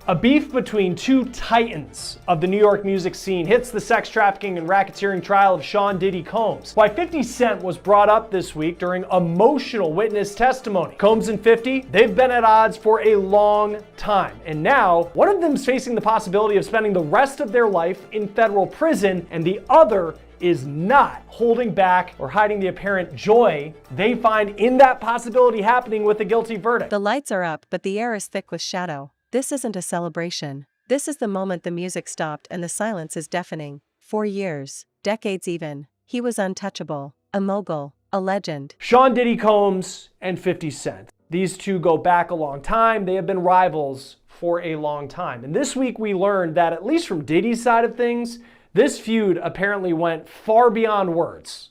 A beef between two titans of the New York music scene hits the sex trafficking and racketeering trial of Sean Diddy Combs. Why 50 Cent was brought up this week during emotional witness testimony. Combs and 50, they've been at odds for a long time. And now, one of them is facing the possibility of spending the rest of their life in federal prison, and the other is not holding back or hiding the apparent joy they find in that possibility happening with a guilty verdict. The lights are up, but the air is thick with shadow. This isn't a celebration. This is the moment the music stopped and the silence is deafening. For years, decades even, he was untouchable, a mogul, a legend. Sean Diddy Combs and 50 Cent. These two go back a long time. They have been rivals for a long time. And this week we learned that, at least from Diddy's side of things, this feud apparently went far beyond words.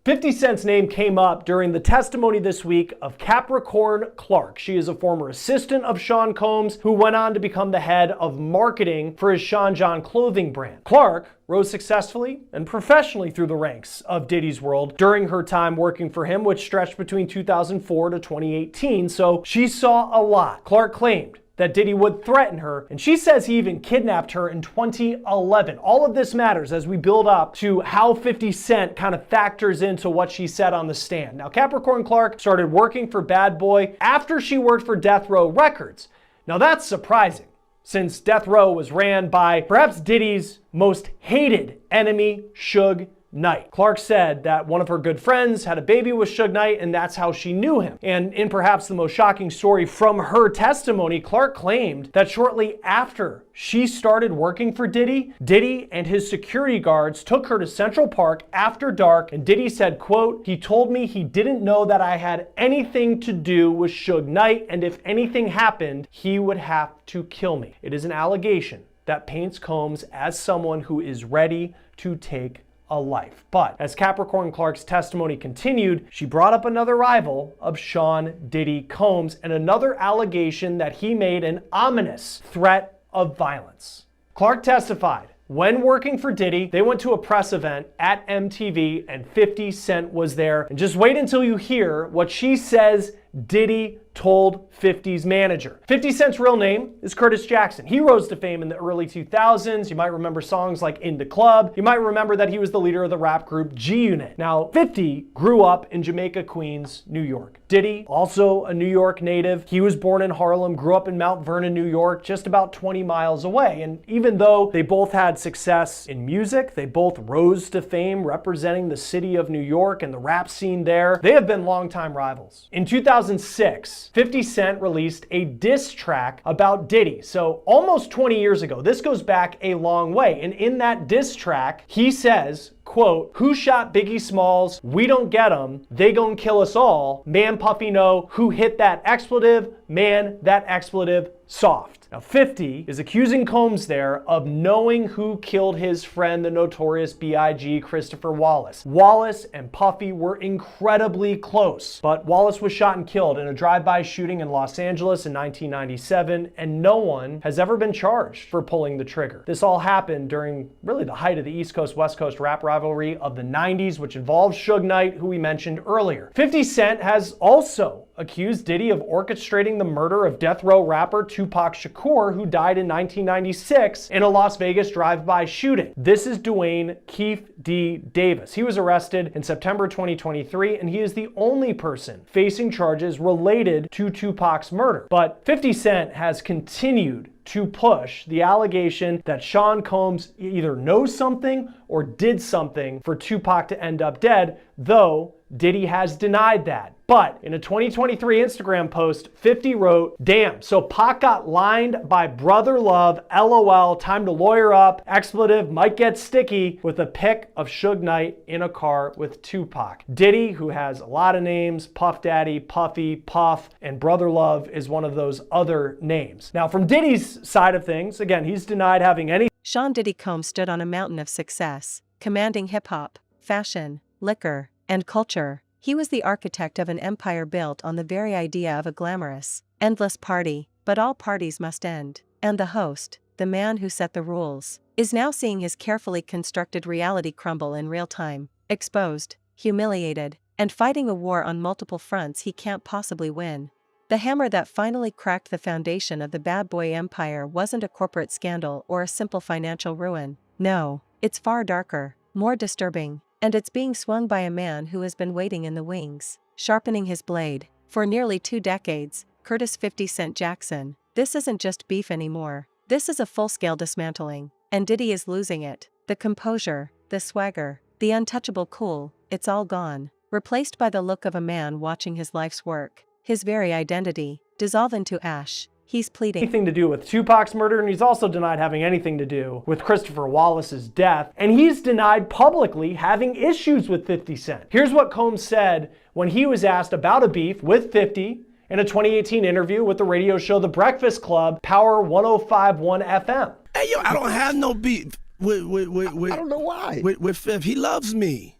50 Cent's name came up during the testimony this week of Capricorn Clark. She is a former assistant of Sean Combs who went on to become the head of marketing for his Sean John clothing brand. Clark rose successfully and professionally through the ranks of Diddy's world during her time working for him, which stretched between 2004 to 2018, so she saw a lot. Clark claimed that Diddy would threaten her, and she says he even kidnapped her in 2011. All of this matters as we build up to how 50 Cent kind of factors into what she said on the stand. Now, Capricorn Clark started working for Bad Boy after she worked for Death Row Records. Now that's surprising, since Death Row was ran by perhaps Diddy's most hated enemy, Suge Knight. Clark said that one of her good friends had a baby with Suge Knight, and that's how she knew him. And in perhaps the most shocking story from her testimony, Clark claimed that shortly after she started working for Diddy, Diddy and his security guards took her to Central Park after dark, and Diddy said, quote, "He told me he didn't know that I had anything to do with Suge Knight, and if anything happened, he would have to kill me." It is an allegation that paints Combs as someone who is ready to take a life. But as Capricorn Clark's testimony continued, she brought up another rival of Sean Diddy Combs and another allegation that he made an ominous threat of violence. Clark testified, when working for Diddy, they went to a press event at MTV and 50 Cent was there. And just wait until you hear what she says Diddy told 50's manager. 50 Cent's real name is Curtis Jackson. He rose to fame in the early 2000s. You might remember songs like In the Club. You might remember that he was the leader of the rap group G-Unit. Now, 50 grew up in Jamaica, Queens, New York. Diddy, also a New York native. He was born in Harlem, grew up in Mount Vernon, New York, just about 20 miles away. And even though they both had success in music, they both rose to fame representing the city of New York and the rap scene there, they have been longtime rivals. In 2006, 50 Cent released a diss track about Diddy. So almost 20 years ago, this goes back a long way. And in that diss track, he says, quote, "Who shot Biggie Smalls? We don't get 'em. They gon' kill us all. Man, Puffy know who hit that expletive. Man, that expletive soft." Now 50 is accusing Combs there of knowing who killed his friend, the notorious B.I.G. Christopher Wallace. Wallace and Puffy were incredibly close, but Wallace was shot and killed in a drive-by shooting in Los Angeles in 1997, and no one has ever been charged for pulling the trigger. This all happened during really the height of the East Coast-West Coast rap rivalry of the 90s, which involved Suge Knight, who we mentioned earlier. 50 Cent has also accused Diddy of orchestrating the murder of death row rapper Tupac Shakur, who died in 1996 in a Las Vegas drive-by shooting. This is Dwayne Keith D. Davis. He was arrested in September 2023, and he is the only person facing charges related to Tupac's murder. But 50 Cent has continued to push the allegation that Sean Combs either knows something or did something for Tupac to end up dead, though Diddy has denied that. But in a 2023 Instagram post, 50 wrote, "Damn, so Pac got lined by Brother Love, LOL, time to lawyer up, expletive might get sticky," with a pic of Suge Knight in a car with Tupac. Diddy, who has a lot of names, Puff Daddy, Puffy, Puff, and Brother Love is one of those other names. Now from Diddy's side of things, again, he's denied having any. Sean Diddy Combs stood on a mountain of success, commanding hip-hop, fashion, liquor, and culture. He was the architect of an empire built on the very idea of a glamorous, endless party, but all parties must end. And the host, the man who set the rules, is now seeing his carefully constructed reality crumble in real time, exposed, humiliated, and fighting a war on multiple fronts he can't possibly win. The hammer that finally cracked the foundation of the bad boy empire wasn't a corporate scandal or a simple financial ruin. No, it's far darker, more disturbing, and it's being swung by a man who has been waiting in the wings, sharpening his blade. For nearly 2 decades, Curtis 50 Cent Jackson. This isn't just beef anymore. This is a full-scale dismantling, and Diddy is losing it. The composure, the swagger, the untouchable cool, it's all gone, replaced by the look of a man watching his life's work, his very identity, dissolve into ash. He's pleading anything to do with Tupac's murder, and he's also denied having anything to do with Christopher Wallace's death, and he's denied publicly having issues with 50 Cent. Here's what Combs said when he was asked about a beef with 50 in a 2018 interview with the radio show The Breakfast Club, Power 105.1 FM. Hey, yo, I don't have no beef with I don't know why. With Fifth. He loves me.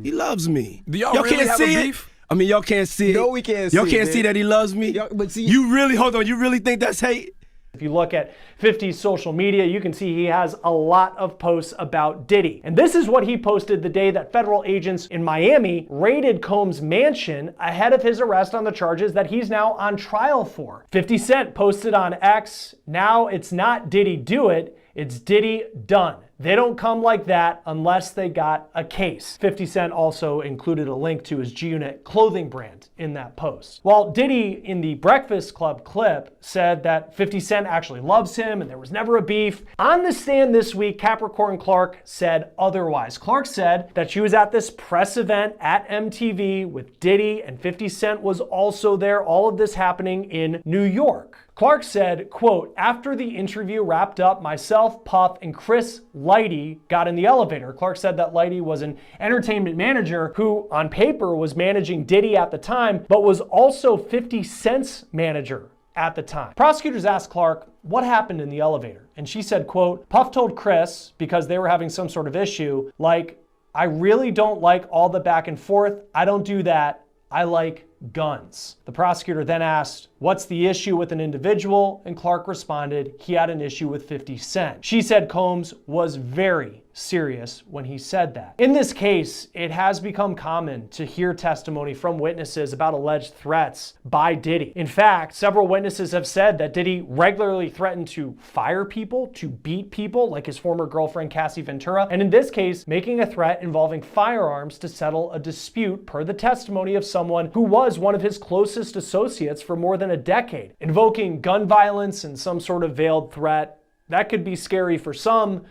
He loves me. Do y'all really can't have see a it? beef? I mean, y'all can't see it. No, we can't Y'all see can't it, see man. that he loves me? But see, you really think that's hate? If you look at 50's social media, you can see he has a lot of posts about Diddy. And this is what he posted the day that federal agents in Miami raided Combs' mansion ahead of his arrest on the charges that he's now on trial for. 50 Cent posted on X, "Now it's not Diddy do it, it's Diddy done. They don't come like that unless they got a case." 50 Cent also included a link to his G-Unit clothing brand in that post. While Diddy in the Breakfast Club clip said that 50 Cent actually loves him and there was never a beef, on the stand this week, Capricorn Clark said otherwise. Clark said that she was at this press event at MTV with Diddy and 50 Cent was also there, all of this happening in New York. Clark said, quote, "After the interview wrapped up, myself, Puff, and Chris Lighty got in the elevator." Clark said that Lighty was an entertainment manager who, on paper, was managing Diddy at the time, but was also 50 Cent's manager at the time. Prosecutors asked Clark what happened in the elevator, and she said, quote, "Puff told Chris, because they were having some sort of issue, like, I really don't like all the back and forth. I don't do that. I like guns." The prosecutor then asked, "What's the issue with an individual?" And Clark responded, he had an issue with 50 Cent. She said Combs was very serious when he said that. In this case, it has become common to hear testimony from witnesses about alleged threats by Diddy. In fact, several witnesses have said that Diddy regularly threatened to fire people, to beat people, like his former girlfriend Cassie Ventura, and in this case, making a threat involving firearms to settle a dispute per the testimony of someone who was one of his closest associates for more than a decade. Invoking gun violence and some sort of veiled threat, that could be scary for some,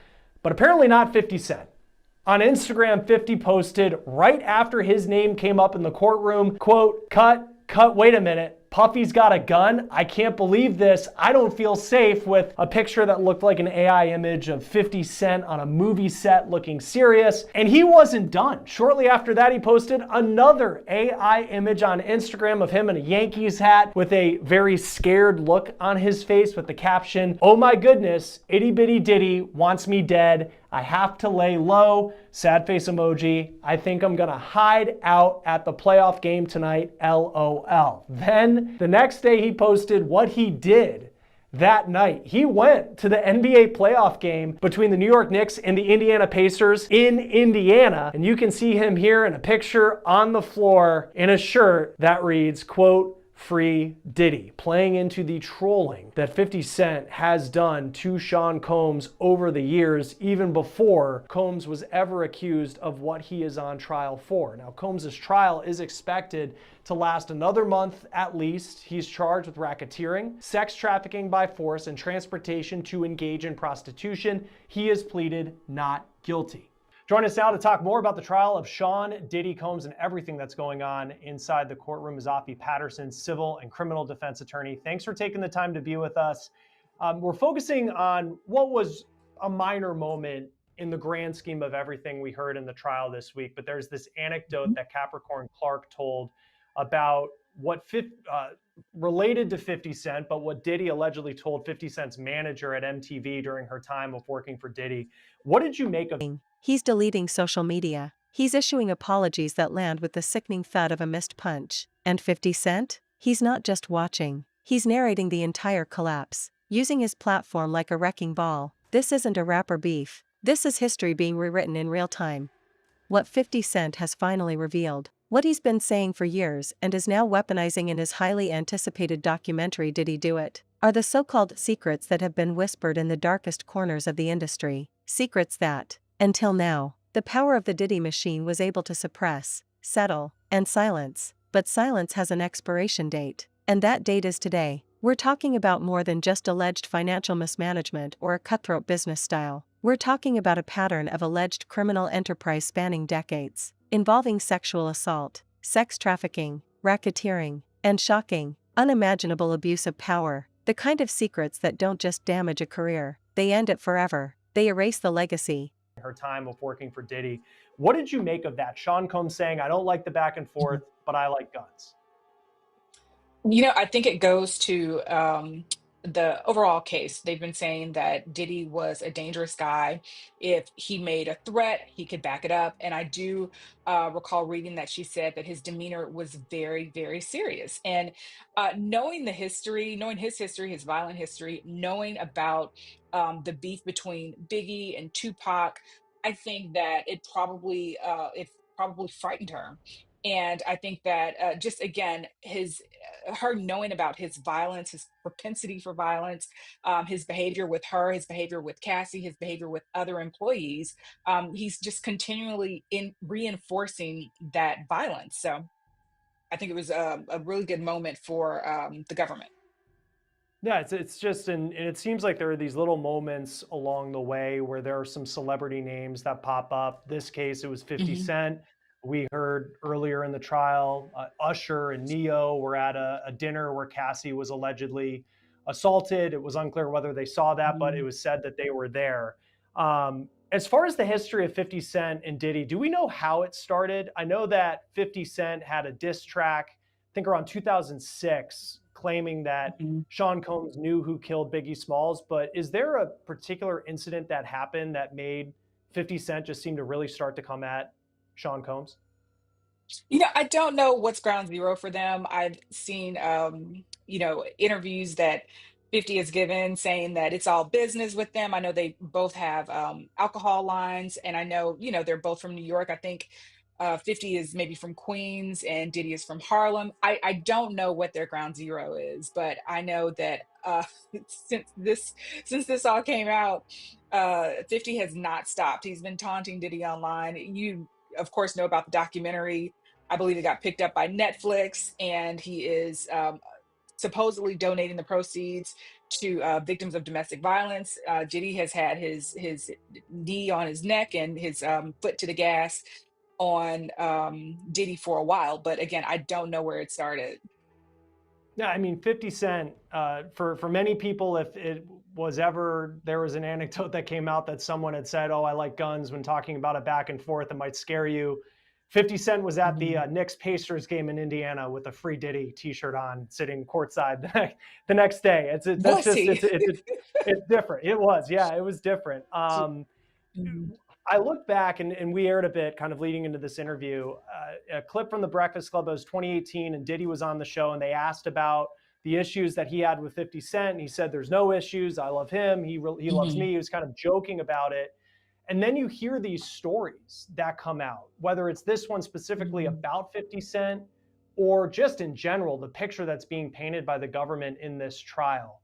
but apparently not 50 Cent. On Instagram, 50 posted right after his name came up in the courtroom, quote, cut, wait a minute. Puffy's got a gun? I can't believe this. I don't feel safe," with a picture that looked like an AI image of 50 Cent on a movie set looking serious. And he wasn't done. Shortly after that, he posted another AI image on Instagram of him in a Yankees hat with a very scared look on his face with the caption, "Oh my goodness, itty bitty Diddy wants me dead. I have to lay low." Sad face emoji. "I think I'm gonna hide out at the playoff game tonight, LOL." Then the next day he posted what he did that night. He went to the NBA playoff game between the New York Knicks and the Indiana Pacers in Indiana. And you can see him here in a picture on the floor in a shirt that reads, quote, "Free Diddy," playing into the trolling that 50 Cent has done to Sean Combs over the years, even before Combs was ever accused of what he is on trial for. Now, Combs' trial is expected to last another month at least. He's charged with racketeering, sex trafficking by force, and transportation to engage in prostitution. He has pleaded not guilty. Join us now to talk more about the trial of Sean Diddy Combs and everything that's going on inside the courtroom is Afi Patterson, civil and criminal defense attorney. Thanks for taking the time to be with us. We're focusing on what was a minor moment in the grand scheme of everything we heard in the trial this week, but there's this anecdote that Capricorn Clark told about what related to 50 Cent, but what Diddy allegedly told 50 Cent's manager at MTV during her time of working for Diddy. What did you make of it? He's deleting social media. He's issuing apologies that land with the sickening thud of a missed punch. And 50 Cent? He's not just watching. He's narrating the entire collapse, using his platform like a wrecking ball. This isn't a rapper beef. This is history being rewritten in real time. What 50 Cent has finally revealed. What he's been saying for years and is now weaponizing in his highly anticipated documentary Did He Do It? Are the so-called secrets that have been whispered in the darkest corners of the industry, secrets that, until now, the power of the Diddy machine was able to suppress, settle, and silence, but silence has an expiration date, and that date is today. We're talking about more than just alleged financial mismanagement or a cutthroat business style. We're talking about a pattern of alleged criminal enterprise spanning decades, involving sexual assault, sex trafficking, racketeering, and shocking, unimaginable abuse of power, the kind of secrets that don't just damage a career, they end it forever, they erase the legacy. Her time of working for Diddy. What did you make of that? Sean Combs saying, I don't like the back and forth, but I like guns. I think it goes to the overall case. They've been saying that Diddy was a dangerous guy. If he made a threat, he could back it up. And I do recall reading that she said that his demeanor was very, very serious. And knowing the history, knowing his history, his violent history, knowing about the beef between Biggie and Tupac, I think that it probably frightened her. And I think that just again, his her knowing about his violence, his propensity for violence, his behavior with her, his behavior with Cassie, his behavior with other employees, he's just continually in reinforcing that violence. So I think it was a really good moment for the government. Yeah, it's just, and it seems like there are these little moments along the way where there are some celebrity names that pop up. This case, it was 50 Hmm. Cent. We heard earlier in the trial, Usher and Neo were at a dinner where Cassie was allegedly assaulted. It was unclear whether they saw that, but it was said that they were there. As far as the history of 50 Cent and Diddy, do we know how it started? I know that 50 Cent had a diss track, I think around 2006, claiming that Hmm. Sean Combs knew who killed Biggie Smalls, but is there a particular incident that happened that made 50 Cent just seem to really start to come at Sean Combs? I don't know what's ground zero for them. I've seen, interviews that 50 has given saying that it's all business with them. I know they both have alcohol lines, and I know, they're both from New York. I think 50 is maybe from Queens and Diddy is from Harlem. I don't know what their ground zero is, but I know that since this since this all came out, 50 has not stopped. He's been taunting Diddy online. You, of course, know about the documentary. I believe it got picked up by Netflix, and he is supposedly donating the proceeds to victims of domestic violence. Diddy has had his knee on his neck and his foot to the gas on Diddy for a while, but again, I don't know where it started. Yeah, I mean, 50 Cent, for many people, if it was ever, there was an anecdote that came out that someone had said, oh, I like guns when talking about a back and forth, it might scare you. 50 Cent was at the Mhm. Knicks Pacers game in Indiana with a free Diddy t-shirt on, sitting courtside the next day. That's Was just, he? it's different. It was, yeah, it was different. Mhm. I look back and we aired a bit kind of leading into this interview, a clip from the Breakfast Club. It was 2018 and Diddy was on the show and they asked about the issues that he had with 50 Cent. And he said, there's no issues. I love him. He loves Mhm. me. He was kind of joking about it. And then you hear these stories that come out, whether it's this one specifically Mhm. about 50 Cent or just in general, the picture that's being painted by the government in this trial.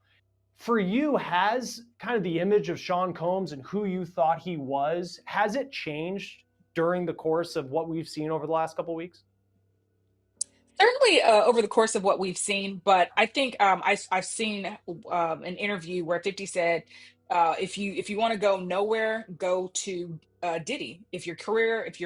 For you, has kind of the image of Sean Combs and who you thought he was, has it changed during the course of what we've seen over the last couple of weeks? Certainly over the course of what we've seen, but I think I've seen an interview where 50 said, if you want to go nowhere, go to Diddy. If you're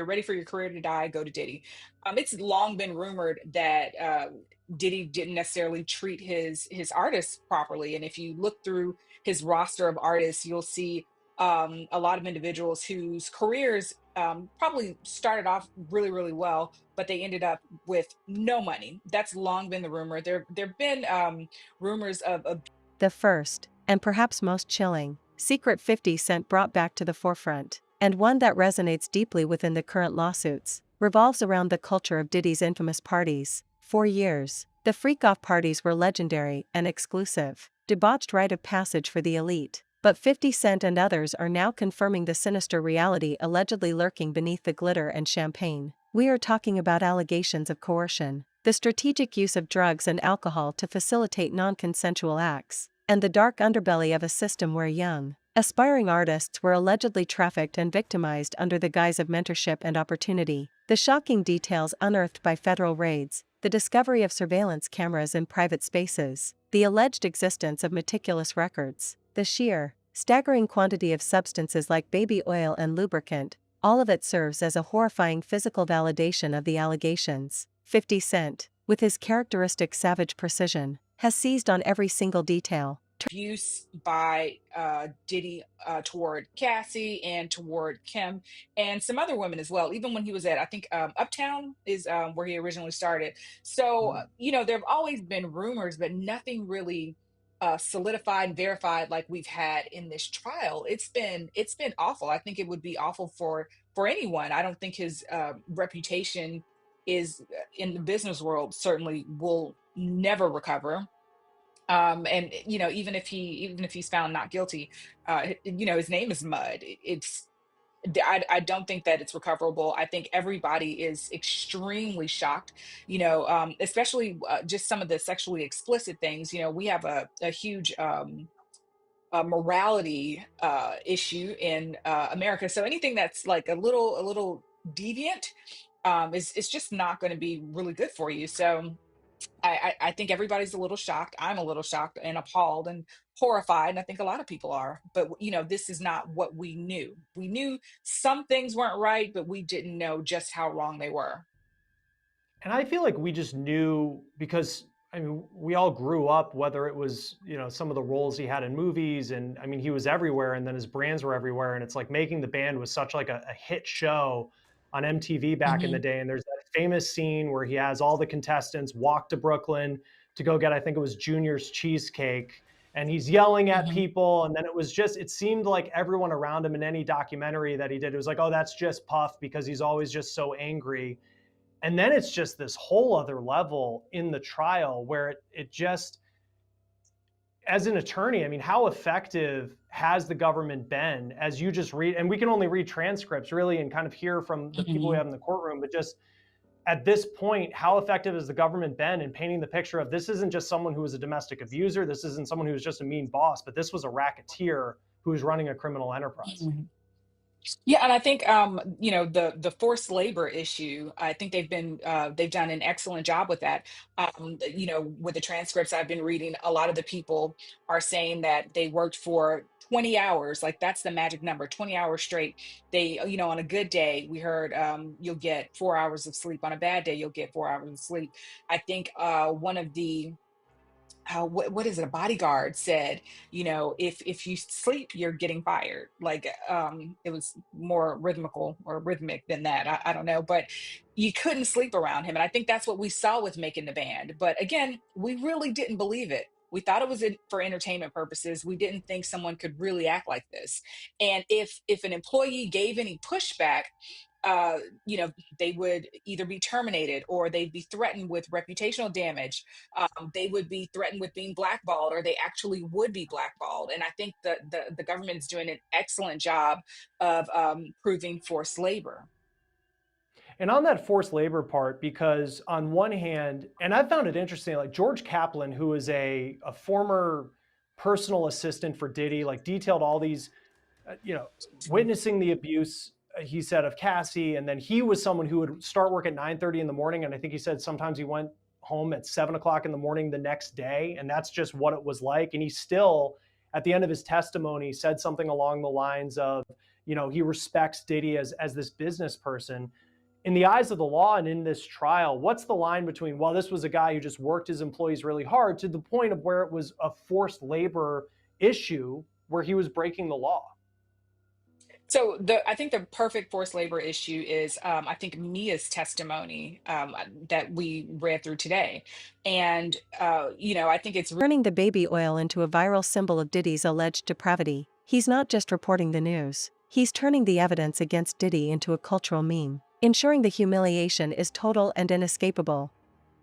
ready for your career to die, go to Diddy. It's long been rumored that Diddy didn't necessarily treat his artists properly, and if you look through his roster of artists, you'll see a lot of individuals whose careers probably started off really, really well, but they ended up with no money. That's long been the rumor. There've been rumors of The first, and perhaps most chilling, secret 50 Cent brought back to the forefront, and one that resonates deeply within the current lawsuits, revolves around the culture of Diddy's infamous parties. For years, the freak-off parties were legendary and exclusive, debauched rite of passage for the elite. But 50 Cent and others are now confirming the sinister reality allegedly lurking beneath the glitter and champagne. We are talking about allegations of coercion, the strategic use of drugs and alcohol to facilitate non-consensual acts, and the dark underbelly of a system where young, aspiring artists were allegedly trafficked and victimized under the guise of mentorship and opportunity. The shocking details unearthed by federal raids, the discovery of surveillance cameras in private spaces, the alleged existence of meticulous records, the sheer, staggering quantity of substances like baby oil and lubricant, all of it serves as a horrifying physical validation of the allegations. 50 Cent, with his characteristic savage precision, has seized on every single detail. Abuse by Diddy toward Cassie and toward Kim and some other women as well. Even when he was at, I think Uptown is where he originally started. So there have always been rumors, but nothing really solidified and verified like we've had in this trial. It's been awful. I think it would be awful for anyone. I don't think his reputation is in the business world certainly will never recover. And even if he's found not guilty, his name is mud. I don't think that it's recoverable. I think everybody is extremely shocked, especially just some of the sexually explicit things. We have a huge morality issue in America. So anything that's like a little deviant is just not going to be really good for you. So I think everybody's a little shocked. I'm a little shocked and appalled and horrified, and I think a lot of people are. But this is not what we knew. We knew some things weren't right, but we didn't know just how wrong they were. And I feel like we just knew because I mean, we all grew up, whether it was, some of the roles he had in movies, and I mean, he was everywhere, and then his brands were everywhere. And it's like Making the Band was such like a hit show on MTV back in the Hmm. day. And there's that famous scene where he has all the contestants walk to Brooklyn to go get, I think it was Junior's cheesecake. And he's yelling at Hmm. people. And then it seemed like everyone around him in any documentary that he did, it was like, oh, that's just Puff because he's always just so angry. And then it's just this whole other level in the trial where it just, as an attorney, I mean, how effective has the government been as you just read? And we can only read transcripts really and kind of hear from the people we Hmm. have in the courtroom, but just at this point, how effective has the government been in painting the picture of this isn't just someone who was a domestic abuser, this isn't someone who was just a mean boss, but this was a racketeer who was running a criminal enterprise. Yeah, and I think the forced labor issue. I think they've done an excellent job with that. With the transcripts I've been reading, a lot of the people are saying that they worked for 20 hours. Like that's the magic number, 20 hours straight. They, on a good day, we heard you'll get 4 hours of sleep. On a bad day, you'll get 4 hours of sleep. I think one of the what is it, a bodyguard said, if you sleep you're getting fired, like it was more rhythmical or rhythmic than that. I don't know, but you couldn't sleep around him, and I think that's what we saw with Making the Band. But again, we really didn't believe it. We thought it was for entertainment purposes. We didn't think someone could really act like this. And if an employee gave any pushback, uh, you know, they would either be terminated or they'd be threatened with reputational damage. They would be threatened with being blackballed, or they actually would be blackballed. And I think the government is doing an excellent job of proving forced labor. And on that forced labor part, because on one hand, and I found it interesting, like George Kaplan, who is a former personal assistant for Diddy, like detailed all these, witnessing the abuse, he said, of Cassie. And then he was someone who would start work at 9:30 in the morning. And I think he said sometimes he went home at 7 o'clock in the morning the next day. And that's just what it was like. And he still, at the end of his testimony, said something along the lines of, he respects Diddy as this business person. In the eyes of the law and in this trial, what's the line between, well, this was a guy who just worked his employees really hard to the point of where it was a forced labor issue where he was breaking the law? So I think the perfect forced labor issue is I think Mia's testimony that we read through today, and I think it's Turning the baby oil into a viral symbol of Diddy's alleged depravity, he's not just reporting the news, he's turning the evidence against Diddy into a cultural meme, ensuring the humiliation is total and inescapable.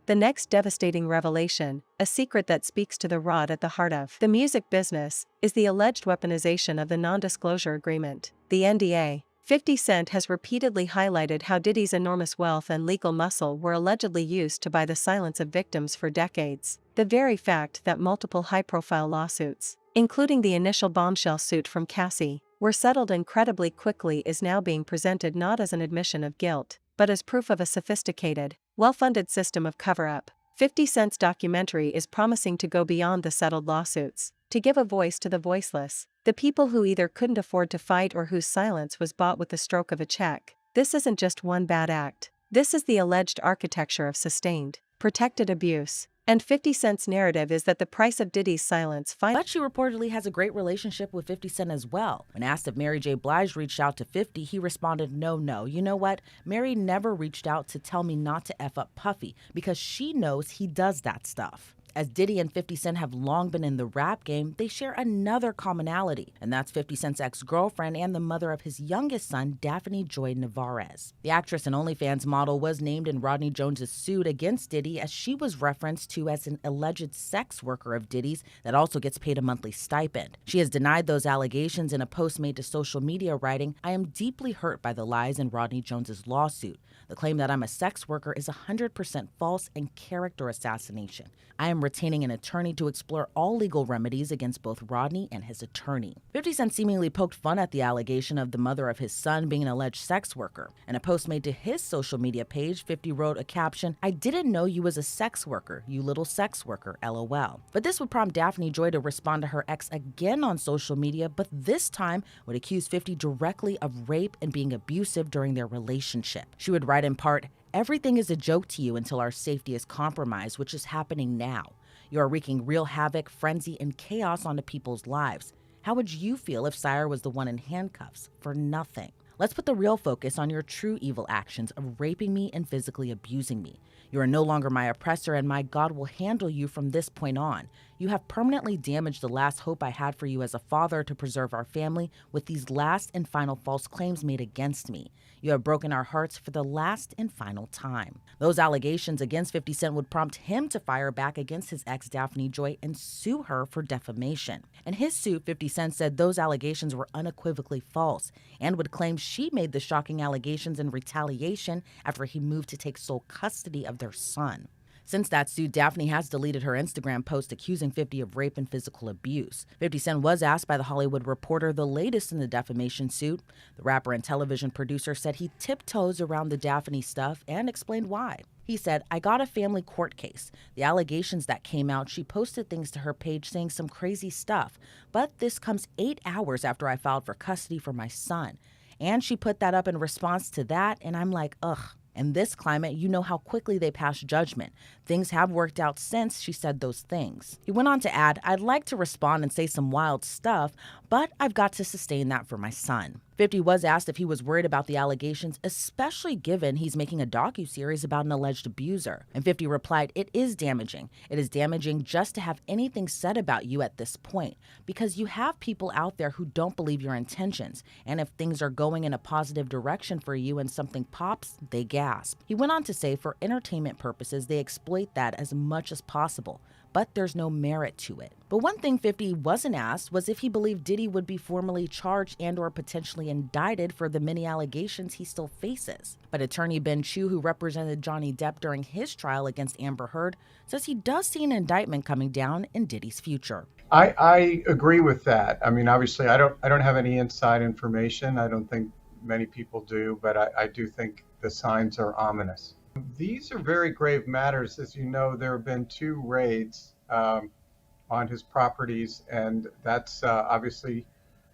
The next devastating revelation, a secret that speaks to the rot at the heart of the music business, is the alleged weaponization of the non-disclosure agreement, the NDA. 50 Cent has repeatedly highlighted how Diddy's enormous wealth and legal muscle were allegedly used to buy the silence of victims for decades. The very fact that multiple high-profile lawsuits, including the initial bombshell suit from Cassie, were settled incredibly quickly is now being presented not as an admission of guilt, but as proof of a sophisticated, well-funded system of cover-up. 50 Cent's documentary is promising to go beyond the settled lawsuits, to give a voice to the voiceless, the people who either couldn't afford to fight or whose silence was bought with the stroke of a check. This isn't just one bad act. This is the alleged architecture of sustained, protected abuse. And 50 Cent's narrative is that the price of Diddy's silence But she reportedly has a great relationship with 50 Cent as well. When asked if Mary J. Blige reached out to 50, he responded, no. You know what? Mary never reached out to tell me not to F up Puffy because she knows he does that stuff. As Diddy and 50 Cent have long been in the rap game, they share another commonality, and that's 50 Cent's ex-girlfriend and the mother of his youngest son, Daphne Joy Navarez. The actress and OnlyFans model was named in Rodney Jones' suit against Diddy as she was referenced to as an alleged sex worker of Diddy's that also gets paid a monthly stipend. She has denied those allegations in a post made to social media, writing, "I am deeply hurt by the lies in Rodney Jones' lawsuit. The claim that I'm a sex worker is 100% false and character assassination. I am retaining an attorney to explore all legal remedies against both Rodney and his attorney." 50 Cent seemingly poked fun at the allegation of the mother of his son being an alleged sex worker. In a post made to his social media page, 50 wrote a caption, "I didn't know you was a sex worker, you little sex worker, LOL." But this would prompt Daphne Joy to respond to her ex again on social media, but this time would accuse 50 directly of rape and being abusive during their relationship. She would write in part, "Everything is a joke to you until our safety is compromised, which is happening now. You are wreaking real havoc, frenzy, and chaos onto people's lives. How would you feel if Sire was the one in handcuffs for nothing? Let's put the real focus on your true evil actions of raping me and physically abusing me. You are no longer my oppressor, and my God will handle you from this point on. You have permanently damaged the last hope I had for you as a father to preserve our family with these last and final false claims made against me. You have broken our hearts for the last and final time." Those allegations against 50 Cent would prompt him to fire back against his ex Daphne Joy and sue her for defamation. In his suit, 50 Cent said those allegations were unequivocally false and would claim she made the shocking allegations in retaliation after he moved to take sole custody of their son. Since that suit, Daphne has deleted her Instagram post accusing 50 of rape and physical abuse. 50 Cent was asked by The Hollywood Reporter the latest in the defamation suit. The rapper and television producer said he tiptoes around the Daphne stuff and explained why. He said, "I got a family court case. The allegations that came out, she posted things to her page saying some crazy stuff. But this comes 8 hours after I filed for custody for my son. And she put that up in response to that, and I'm like, ugh. In this climate, you know how quickly they pass judgment. Things have worked out since she said those things." He went on to add, "I'd like to respond and say some wild stuff, but I've got to sustain that for my son." 50 was asked if he was worried about the allegations, especially given he's making a docuseries about an alleged abuser. And 50 replied, "It is damaging. It is damaging just to have anything said about you at this point, because you have people out there who don't believe your intentions. And if things are going in a positive direction for you and something pops, they gasp." He went on to say for entertainment purposes, they exploit that as much as possible, but there's no merit to it. But one thing 50 wasn't asked was if he believed Diddy would be formally charged and or potentially indicted for the many allegations he still faces. But attorney Ben Chu, who represented Johnny Depp during his trial against Amber Heard, says he does see an indictment coming down in Diddy's future. I agree with that. I mean, obviously, I don't have any inside information. I don't think many people do, but I do think the signs are ominous. These are very grave matters. As you know, there have been 2 raids on his properties, and that's obviously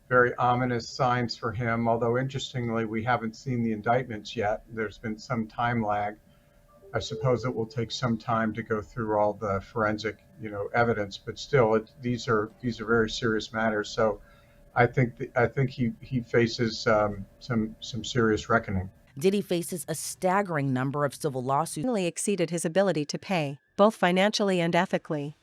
very ominous signs for him. Although, interestingly, we haven't seen the indictments yet. There's been some time lag. I suppose it will take some time to go through all the forensic, evidence, but still, these are very serious matters. So, I think he faces some serious reckoning. Diddy faces a staggering number of civil lawsuits. Exceeded his ability to pay, both financially and ethically.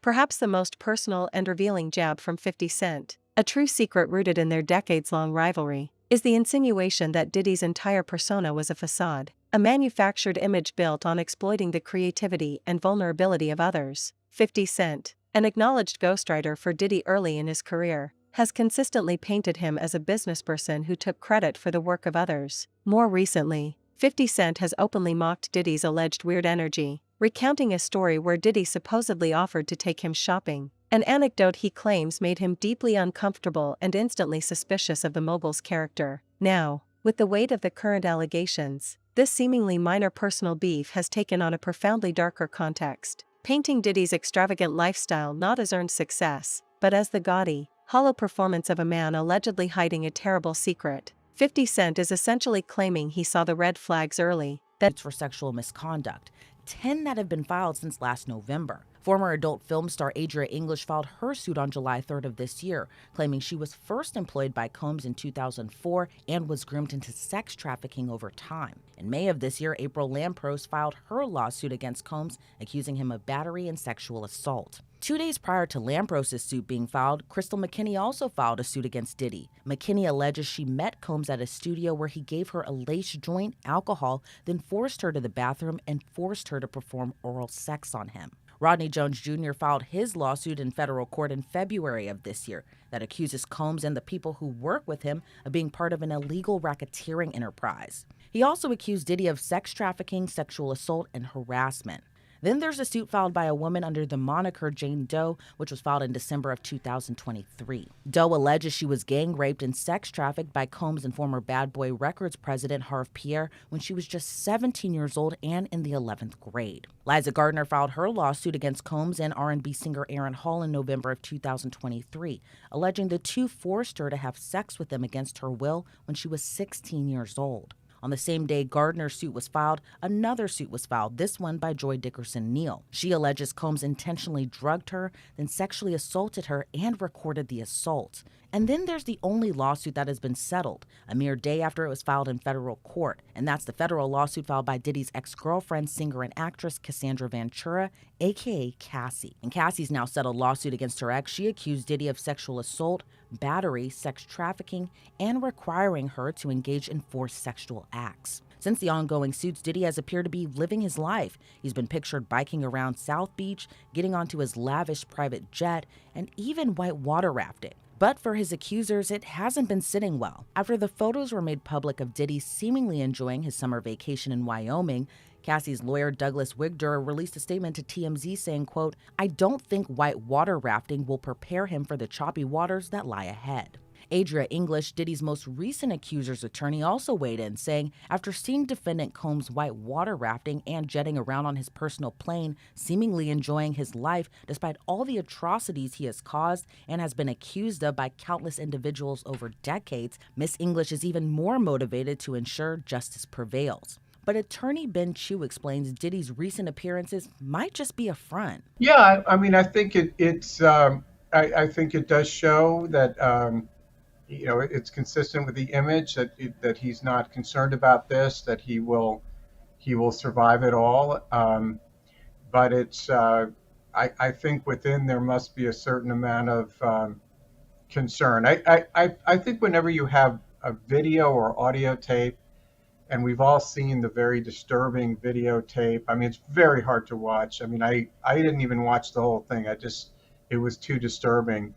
Perhaps the most personal and revealing jab from 50 Cent, a true secret rooted in their decades-long rivalry, is the insinuation that Diddy's entire persona was a facade, a manufactured image built on exploiting the creativity and vulnerability of others. 50 Cent, an acknowledged ghostwriter for Diddy early in his career, has consistently painted him as a businessperson who took credit for the work of others. More recently, 50 Cent has openly mocked Diddy's alleged weird energy, recounting a story where Diddy supposedly offered to take him shopping, an anecdote he claims made him deeply uncomfortable and instantly suspicious of the mogul's character. Now, with the weight of the current allegations, this seemingly minor personal beef has taken on a profoundly darker context, painting Diddy's extravagant lifestyle not as earned success, but as the gaudy, hollow performance of a man allegedly hiding a terrible secret. 50 Cent is essentially claiming he saw the red flags early, that for sexual misconduct, 10 that have been filed since last November. Former adult film star Adria English filed her suit on July 3rd of this year, claiming she was first employed by Combs in 2004 and was groomed into sex trafficking over time. In May of this year, April Lampros filed her lawsuit against Combs, accusing him of battery and sexual assault. 2 days prior to Lampros' suit being filed, Crystal McKinney also filed a suit against Diddy. McKinney alleges she met Combs at a studio where he gave her a lace joint, alcohol, then forced her to the bathroom and forced her to perform oral sex on him. Rodney Jones Jr. filed his lawsuit in federal court in February of this year that accuses Combs and the people who work with him of being part of an illegal racketeering enterprise. He also accused Diddy of sex trafficking, sexual assault, and harassment. Then there's a suit filed by a woman under the moniker Jane Doe, which was filed in December of 2023. Doe alleges she was gang raped and sex trafficked by Combs and former Bad Boy Records president Harve Pierre when she was just 17 years old and in the 11th grade. Liza Gardner filed her lawsuit against Combs and R&B singer Aaron Hall in November of 2023, alleging the two forced her to have sex with them against her will when she was 16 years old. On the same day Gardner's suit was filed, another suit was filed, this one by Joy Dickerson Neal. She alleges Combs intentionally drugged her, then sexually assaulted her and recorded the assault. And then there's the only lawsuit that has been settled, a mere day after it was filed in federal court, and that's the federal lawsuit filed by Diddy's ex-girlfriend, singer and actress Cassandra Ventura, aka Cassie. In Cassie's now settled lawsuit against her ex, she accused Diddy of sexual assault, battery, sex trafficking, and requiring her to engage in forced sexual acts. Since the ongoing suits, Diddy has appeared to be living his life. He's been pictured biking around South Beach, getting onto his lavish private jet, and even whitewater rafting. But for his accusers, it hasn't been sitting well. After the photos were made public of Diddy seemingly enjoying his summer vacation in Wyoming, Cassie's lawyer Douglas Wigder released a statement to TMZ saying, quote, "I don't think whitewater rafting will prepare him for the choppy waters that lie ahead." Adria English, Diddy's most recent accuser's attorney, also weighed in, saying after seeing defendant Combs whitewater rafting and jetting around on his personal plane, seemingly enjoying his life despite all the atrocities he has caused and has been accused of by countless individuals over decades, Miss English is even more motivated to ensure justice prevails. But attorney Ben Chu explains Diddy's recent appearances might just be a front. Yeah, I mean, I think I think it does show that it's consistent with the image that he's not concerned about this, that he will survive it all. But it's I think within there must be a certain amount of concern. I think whenever you have a video or audio tape, and we've all seen the very disturbing videotape. I mean, it's very hard to watch. I mean, I didn't even watch the whole thing. It was too disturbing.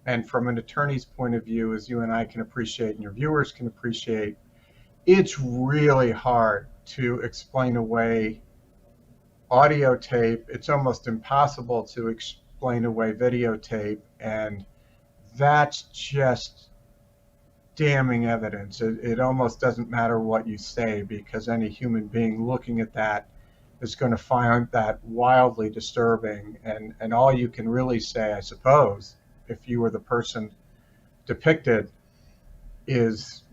And from an attorney's point of view, as you and I can appreciate and your viewers can appreciate, it's really hard to explain away audio tape. It's almost impossible to explain away videotape. And that's just damning evidence. It almost doesn't matter what you say, because any human being looking at that is going to find that wildly disturbing. And all you can really say, I suppose, if you were the person depicted, is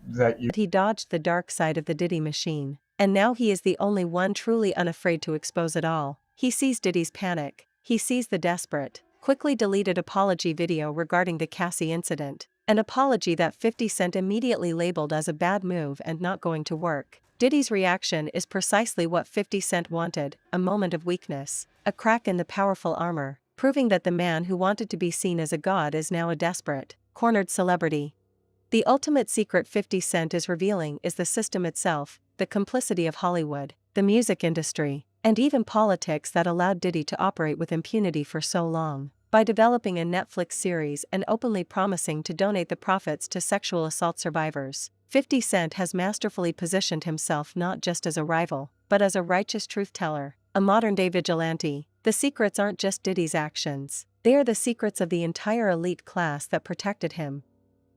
that he dodged the dark side of the Diddy machine, and now he is the only one truly unafraid to expose it all. He sees Diddy's panic. He sees the desperate, quickly deleted apology video regarding the Cassie incident. An apology that 50 Cent immediately labeled as a bad move and not going to work. Diddy's reaction is precisely what 50 Cent wanted, a moment of weakness, a crack in the powerful armor, proving that the man who wanted to be seen as a god is now a desperate, cornered celebrity. The ultimate secret 50 Cent is revealing is the system itself, the complicity of Hollywood, the music industry, and even politics that allowed Diddy to operate with impunity for so long. by developing a Netflix series and openly promising to donate the profits to sexual assault survivors. 50 Cent has masterfully positioned himself not just as a rival, but as a righteous truth-teller, a modern-day vigilante. The secrets aren't just Diddy's actions. They are the secrets of the entire elite class that protected him.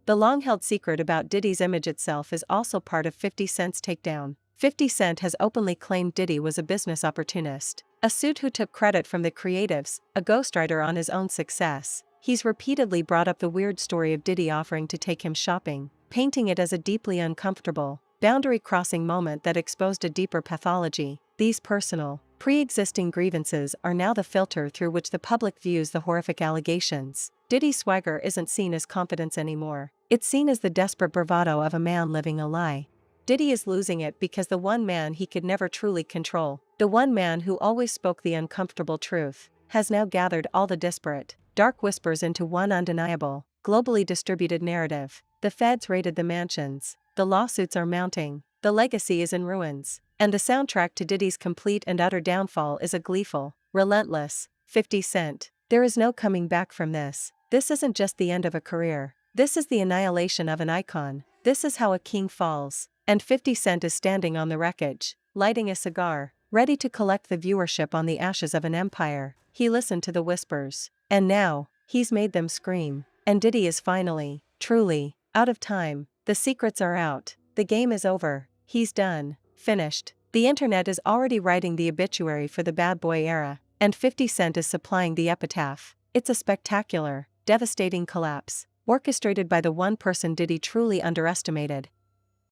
The long-held secret about Diddy's image itself is also part of 50 Cent's takedown. 50 Cent has openly claimed Diddy was a business opportunist, a suit who took credit from the creatives, a ghostwriter on his own success. He's repeatedly brought up the weird story of Diddy offering to take him shopping, painting it as a deeply uncomfortable, boundary-crossing moment that exposed a deeper pathology. These personal, pre-existing grievances are now the filter through which the public views the horrific allegations. Diddy's swagger isn't seen as confidence anymore. It's seen as the desperate bravado of a man living a lie. Diddy is losing it because the one man he could never truly control, the one man who always spoke the uncomfortable truth, has now gathered all the disparate, dark whispers into one undeniable, globally distributed narrative. The feds raided the mansions, the lawsuits are mounting, the legacy is in ruins, and the soundtrack to Diddy's complete and utter downfall is a gleeful, relentless 50 Cent. There is no coming back from this. This isn't just the end of a career. This is the annihilation of an icon. This is how a king falls. And 50 Cent is standing on the wreckage, lighting a cigar, ready to collect the viewership on the ashes of an empire. He listened to the whispers, and now, he's made them scream. And Diddy is finally, truly, out of time. The secrets are out. The game is over. He's done. Finished. The internet is already writing the obituary for the bad boy era, and 50 Cent is supplying the epitaph. It's a spectacular, devastating collapse, orchestrated by the one person Diddy truly underestimated.